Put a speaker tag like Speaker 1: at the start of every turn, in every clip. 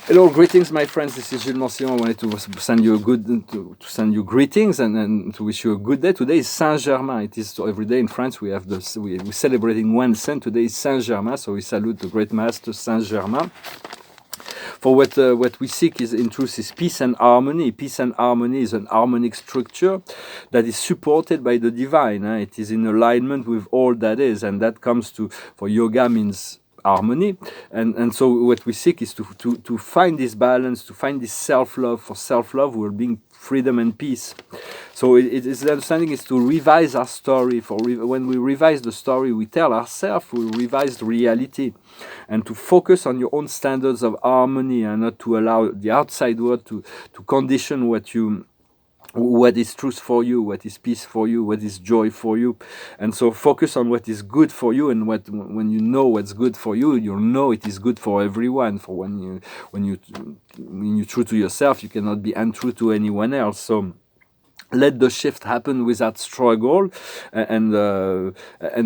Speaker 1: Hello, greetings, my friends. This is Gillesmansillon. I wanted to send you to send you greetings and to wish you a good day. Today is Saint Germain. It is so every day in France we have we're celebrating one saint. Today is Saint Germain, so we salute the great master Saint Germain. For what we seek is in truth is peace and harmony. Peace and harmony is an harmonic structure that is supported by the divine. It is in alignment with all that is, and that comes to for yoga means harmony, and so what we seek is to find this balance, to find this self-love. For self-love will bring freedom and peace. So it is the understanding is to revise our story. When we revise the story we tell ourselves, we revise the reality, and to focus on your own standards of harmony and not to allow the outside world to condition what is truth for you, what is peace for you, what is joy for you. And so focus on what is good for you, and when you know what's good for you, you'll know it is good for everyone. For when you're true to yourself, you cannot be untrue to anyone else. So let the shift happen without struggle, and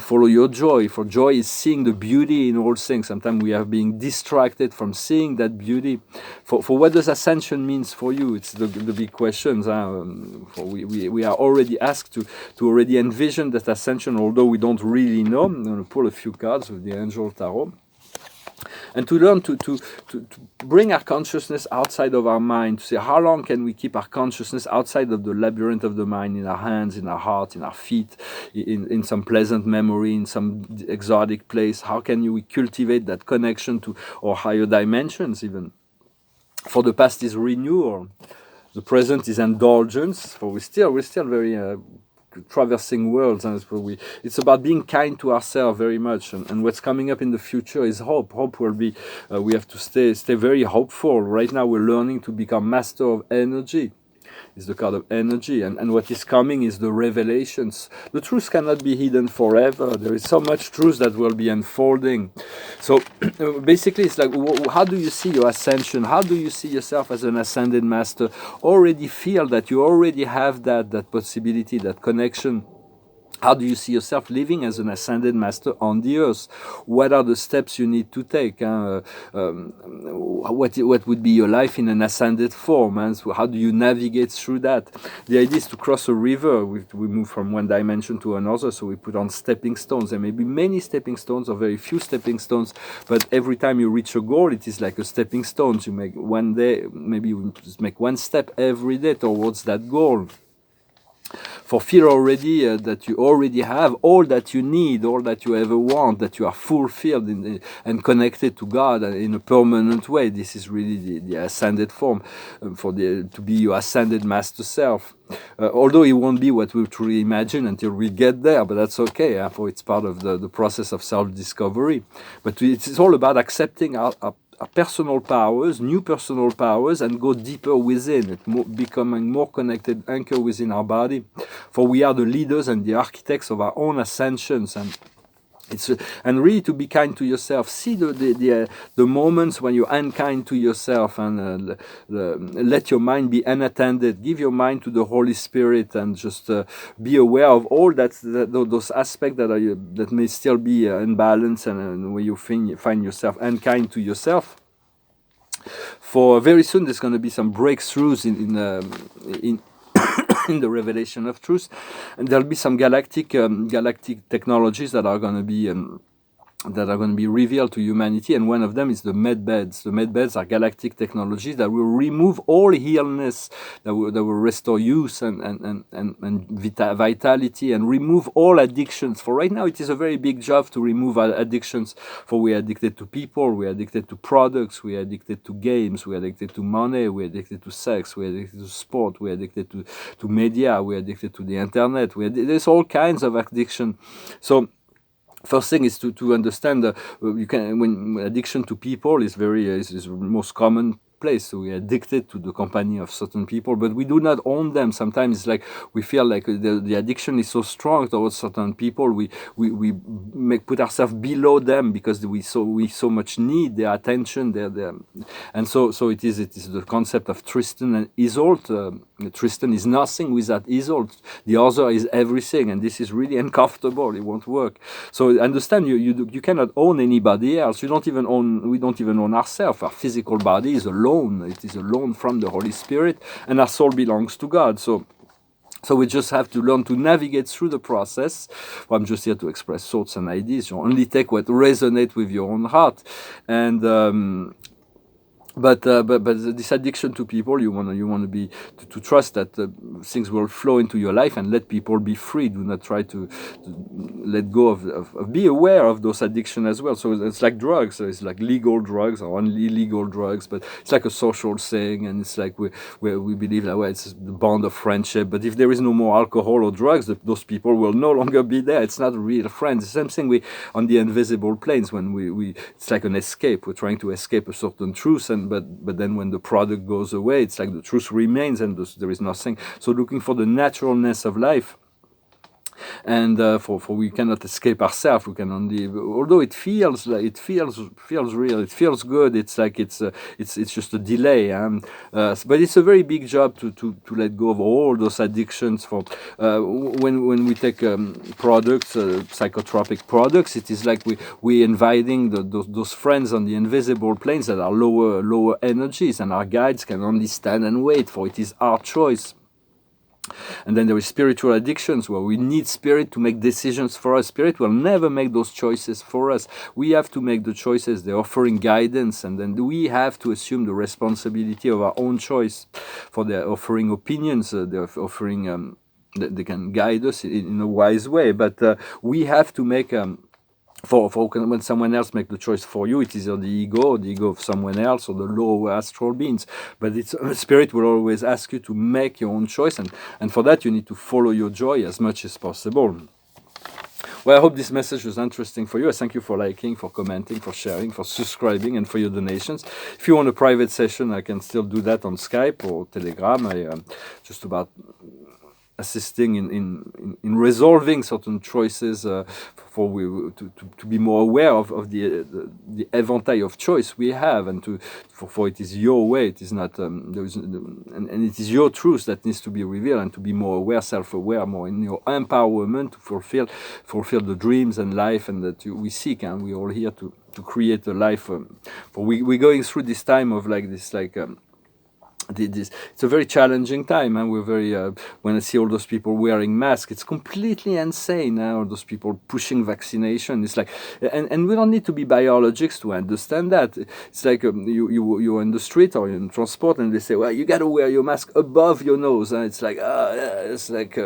Speaker 1: follow your joy. For joy is seeing the beauty in all things. Sometimes we are being distracted from seeing that beauty. For what does ascension means for you? It's the big questions. We are already asked to already envision that ascension, although we don't really know. I'm going to pull a few cards with the Angel Tarot. And to learn to bring our consciousness outside of our mind, to say how long can we keep our consciousness outside of the labyrinth of the mind, in our hands, in our heart, in our feet, in some pleasant memory, in some exotic place. How can we cultivate that connection to or higher dimensions even? For the past is renewal, the present is indulgence. For we're still very traversing worlds, and it's about being kind to ourselves very much, and what's coming up in the future is hope. Hope will be we have to stay very hopeful. Right now we're learning to become master of energy. Is the card of energy, and what is coming is the revelations. The truth cannot be hidden forever. There is so much truth that will be unfolding. So basically it's like, how do you see your ascension? How do you see yourself as an ascended master? Already feel that you already have that possibility, that connection. How do you see yourself living as an ascended master on the earth? What are the steps you need to take? What would be your life in an ascended form? And so how do you navigate through that? The idea is to cross a river. We move from one dimension to another, so we put on stepping stones. There may be many stepping stones or very few stepping stones, but every time you reach a goal, it is like a stepping stone. You make one day, maybe you just make one step every day towards that goal. For feel already that you already have all that you need, all that you ever want, that you are fulfilled and connected to God in a permanent way. This is really the ascended form, to be your ascended master self. Although it won't be what we truly imagine until we get there, but that's okay, for it's part of the process of self-discovery. But it's all about accepting our personal powers, new personal powers, and go deeper within it, becoming more connected, anchor within our body. For we are the leaders and the architects of our own ascensions, and really to be kind to yourself. See the moments when you're unkind to yourself, and let your mind be unattended. Give your mind to the Holy Spirit, and just be aware of all those aspects that may still be imbalanced, and where you find yourself unkind to yourself. For very soon there's going to be some breakthroughs in in the revelation of truth, and there'll be some galactic technologies that are going to be revealed to humanity, and one of them is the medbeds. The medbeds are galactic technologies that will remove all illness, that will restore youth and vitality, and remove all addictions. For right now, it is a very big job to remove our addictions. For we are addicted to people, we are addicted to products, we are addicted to games, we are addicted to money, we are addicted to sex, we are addicted to sport, we are addicted to media, we are addicted to the internet. There's all kinds of addiction. So first thing is to understand when addiction to people is the most common place. So we are addicted to the company of certain people, but we do not own them. Sometimes it's like we feel like the addiction is so strong towards certain people, we put ourselves below them because we so much need their attention, and so it is the concept of Tristan and Isolde. Tristan is nothing without Isolde. The other is everything, and this is really uncomfortable. It won't work. So understand, you cannot own anybody else. We don't even own ourselves. Our physical body is alone. It is alone from the Holy Spirit, and our soul belongs to God. So we just have to learn to navigate through the process. Well, I'm just here to express thoughts and ideas. You only take what resonates with your own heart, and. But this addiction to people, you want to be to trust that things will flow into your life and let people be free. Do not try to let go of be aware of those addictions as well. So it's like drugs. So it's like legal drugs or illegal drugs, but it's like a social thing, and it's like we believe that it's the bond of friendship. But if there is no more alcohol or drugs, those people will no longer be there. It's not real friends. The same thing on the invisible planes when we it's like an escape. We're trying to escape a certain truth, but then when the product goes away, it's like the truth remains and there is nothing. So looking for the naturalness of life. And for we cannot escape ourselves. We can only, although it feels real, it feels good. It's like it's just a delay. But it's a very big job to let go of all those addictions. For when we take products, psychotropic products, it is like we inviting those friends on the invisible planes that are lower energies, and our guides can only stand and wait. For it is our choice. And then there is spiritual addictions where we need spirit to make decisions for us. Spirit will never make those choices for us. We have to make the choices. They're offering guidance, and then we have to assume the responsibility of our own choice. For they're offering opinions, they're offering they can guide us in a wise way, but we have to make for when someone else makes the choice for you, it is the ego of someone else, or the lower astral beings. But spirit will always ask you to make your own choice, and for that you need to follow your joy as much as possible. Well, I hope this message was interesting for you. I thank you for liking, for commenting, for sharing, for subscribing, and for your donations. If you want a private session, I can still do that on Skype or Telegram. I just about assisting in resolving certain choices to be more aware of the éventail of choice we have, and for it is your way. It is not and it is your truth that needs to be revealed, and to be more aware, self-aware, more in your empowerment to fulfill the dreams and life and that we seek, and we're all here to create a life. For we're going through this time of it's a very challenging time, and we're very when I see all those people wearing masks, it's completely insane. All those people pushing vaccination, it's like, and we don't need to be biologists to understand that. It's like you're in the street or in transport, and they say, well, you got to wear your mask above your nose, and it's like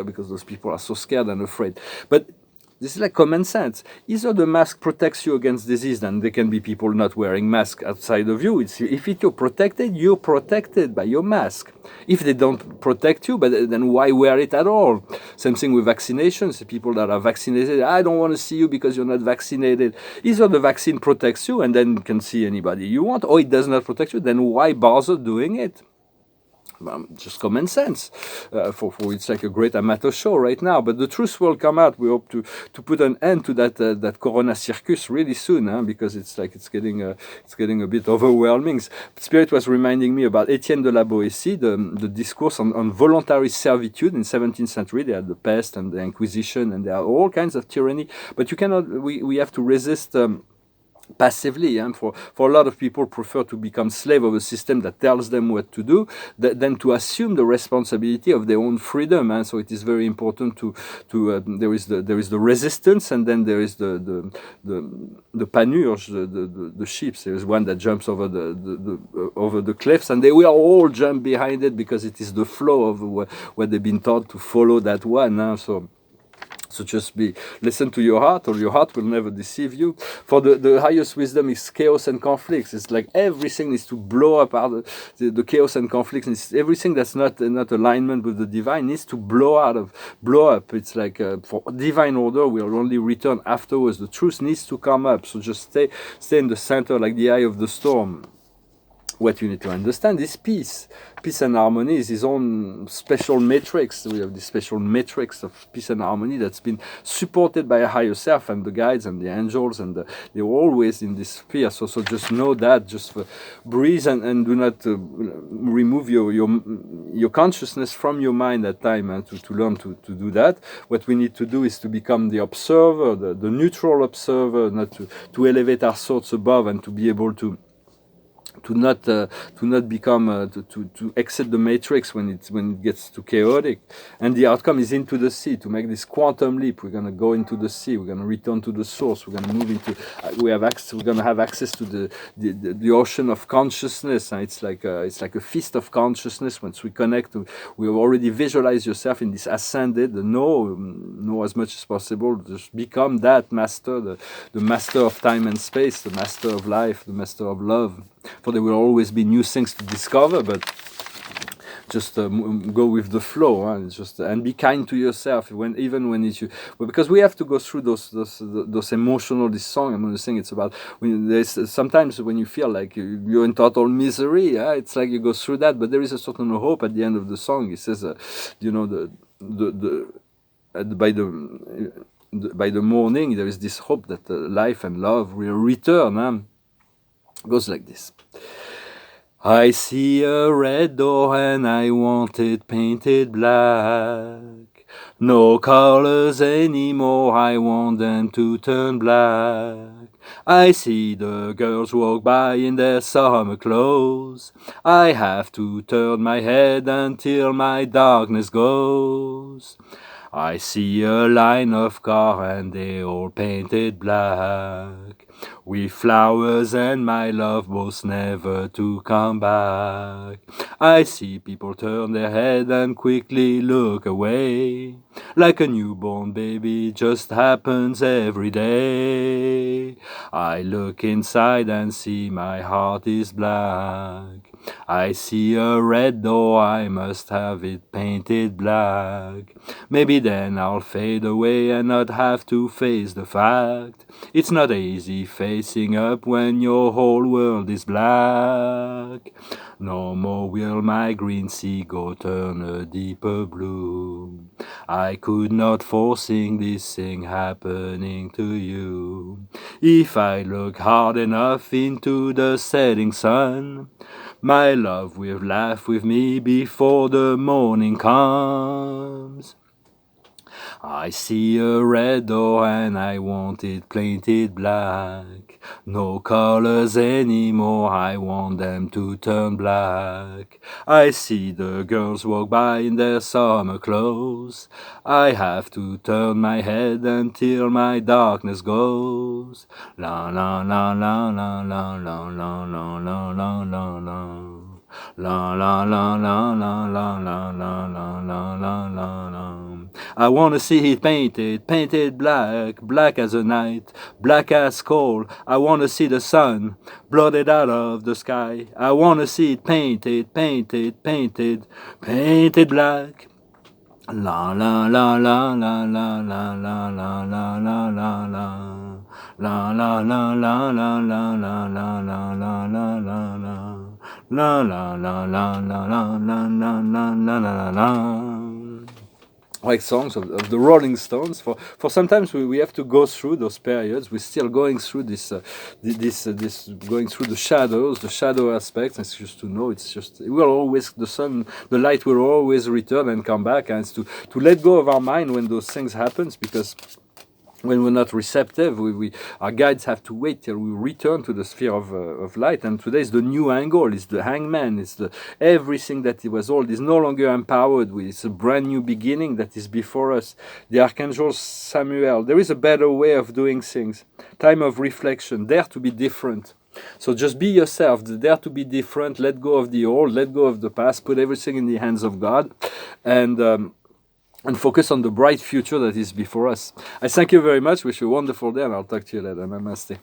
Speaker 1: because those people are so scared and afraid. But this is like common sense. Either the mask protects you against disease, then there can be people not wearing masks outside of you. If you're protected by your mask. If they don't protect you, but then why wear it at all? Same thing with vaccinations. The people that are vaccinated, I don't want to see you because you're not vaccinated. Either the vaccine protects you and then you can see anybody you want, or it does not protect you, then why bother doing it? Just common sense. For it's like a great amateur show right now, but the truth will come out. We hope to put an end to that Corona circus really soon, because it's getting a bit overwhelming. Spirit was reminding me about Etienne de la Boétie, the discourse on voluntary servitude in 17th century. They had the pest and the Inquisition, and there are all kinds of tyranny. But you cannot. We have to resist. Passively, for a lot of people prefer to become slave of a system that tells them what to do than to assume the responsibility of their own freedom. So it is very important to there is the resistance, and then there is the panurge, the sheep. There is one that jumps over the cliffs, and they will all jump behind it because it is the flow of what they've been taught to follow that one. So just listen to your heart, or your heart will never deceive you. For the highest wisdom is chaos and conflicts. It's like everything needs to blow up out the chaos and conflicts. And everything that's not alignment with the divine needs to blow up. It's like for divine order will only return afterwards. The truth needs to come up. So just stay in the center, like the eye of the storm. what you need to understand is peace. Peace and harmony is his own special matrix. We have this special matrix of peace and harmony that's been supported by a higher self and the guides and the angels, and they're always in this sphere. So just know that, just breathe and do not remove your consciousness from your mind at time, and to learn to do that. What we need to do is to become the observer, the neutral observer, not to elevate our thoughts above, and to be able to not become to exit the matrix when it gets too chaotic. And the outcome is into the sea, to make this quantum leap. We're going to go into the sea, we're going to return to the source, we're going to move into we're going to have access to the ocean of consciousness, and it's like a feast of consciousness. Once we connect we already visualize yourself in this ascended, know as much as possible, just become that master, the master of time and space, the master of life, the master of love. For there will always be new things to discover, but just go with the flow, and be kind to yourself even when it's you. But because we have to go through those emotional. This song I'm going to sing, it's about there's sometimes when you feel like you're in total misery. It's like you go through that, but there is a certain hope at the end of the song. It says, by the morning there is this hope that life and love will return. Goes like this. I see a red door and I want it painted black. No colors anymore, I want them to turn black. I see the girls walk by in their summer clothes. I have to turn my head until my darkness goes. I see a line of cars and they all painted black, with flowers and my love both never to come back. I see people turn their head and quickly look away, like a newborn baby just happens every day. I look inside and see my heart is black. I see a red door, I must have it painted black. Maybe then I'll fade away and not have to face the fact. It's not easy facing up when your whole world is black. No more will my green sea go turn a deeper blue. I could not foresee this thing happening to you. If I look hard enough into the setting sun, my love will laugh with me before the morning comes. I see a red door and I want it painted black. No colors anymore, I want them to turn black. I see the girls walk by in their summer clothes. I have to turn my head until my darkness goes. La la la la la la la la la la la la la. La la la la la la la la la la la la la. I wanna see it painted black, black as a night, black as coal. I wanna see the sun blotted out of the sky. I wanna see it painted black. La la la la la la la la la la la la la. La la la la la la la la la la la la la. La la la la la la la la la la la. Like songs of the Rolling Stones. For sometimes we have to go through those periods. We're still going through this going through the shadow aspects. It's just to know, it's just, it will always, the light will always return and come back. And it's to let go of our mind when those things happens, because when we're not receptive, our guides have to wait till we return to the sphere of light. And today is the new angle, it's the hangman, it's everything that it was old is no longer empowered with. It's a brand new beginning that is before us. The Archangel Samuel, there is a better way of doing things. Time of reflection, dare to be different. So just be yourself, dare to be different, let go of the old, let go of the past, put everything in the hands of God, and focus on the bright future that is before us. I thank you very much. Wish you a wonderful day, and I'll talk to you later. Namaste.